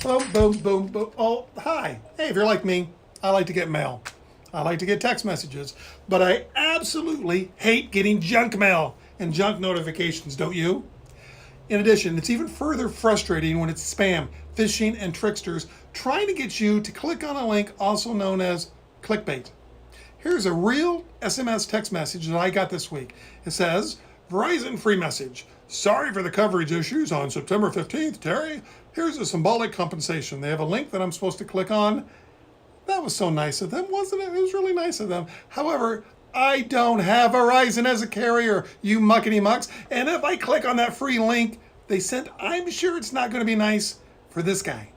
Boom, boom, boom, boom. Oh, hi. Hey, if you're like me, I like to get mail. I like to get text messages, but I absolutely hate getting junk mail and junk notifications, don't you? In addition, it's even further frustrating when it's spam, phishing, and tricksters trying to get you to click on a link also known as clickbait. Here's a real SMS text message that I got this week. It says, Verizon free message. Sorry for the coverage issues on September 15th, Terry. Here's a symbolic compensation. They have a link that I'm supposed to click on. That was so nice of them, wasn't it? It was really nice of them. However, I don't have Verizon as a carrier, you muckety mucks. And if I click on that free link they sent, I'm sure it's not going to be nice for this guy.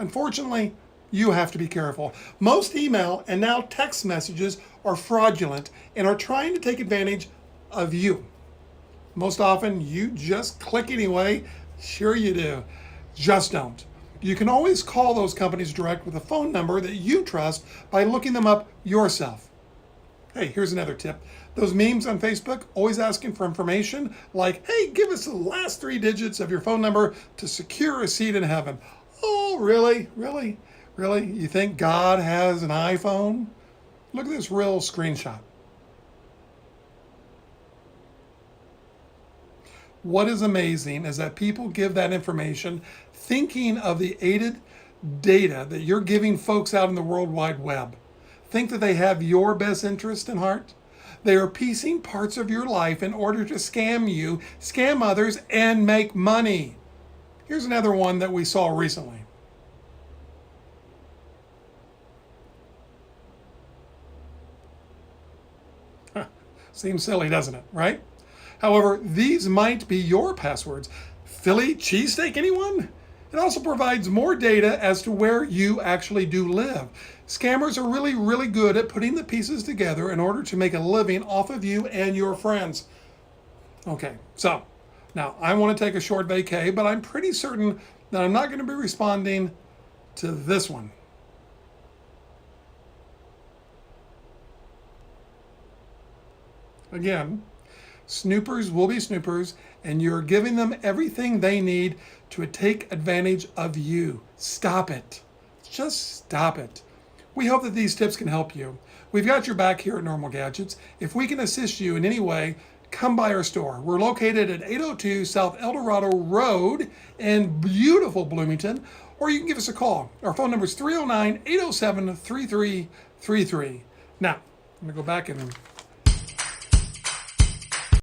Unfortunately, you have to be careful. Most email and now text messages are fraudulent and are trying to take advantage of you. Most often, you just click anyway. Sure you do. Just don't. You can always call those companies direct with a phone number that you trust by looking them up yourself. Hey, here's another tip. Those memes on Facebook always asking for information like, hey, give us the last 3 digits of your phone number to secure a seat in heaven. Oh, really? Really? Really? You think God has an iPhone? Look at this real screenshot. What is amazing is that people give that information thinking of the aided data that you're giving folks out in the World Wide Web. Think that they have your best interest in heart? They are piecing parts of your life in order to scam you, scam others, and make money. Here's another one that we saw recently. Seems silly, doesn't it, right? However, these might be your passwords. Philly cheesesteak, anyone? It also provides more data as to where you actually do live. Scammers are really, really good at putting the pieces together in order to make a living off of you and your friends. Okay, so now I want to take a short vacay, but I'm pretty certain that I'm not going to be responding to this one. Again, snoopers will be snoopers, and you're giving them everything they need to take advantage of you. Stop it. Just stop it. We hope that these tips can help you. We've got your back here at Normal Gadgets. If we can assist you in any way, come by our store. We're located at 802 South El Dorado Road in beautiful Bloomington, or you can give us a call. Our phone number is 309-807-3333. Now, I'm going to go back and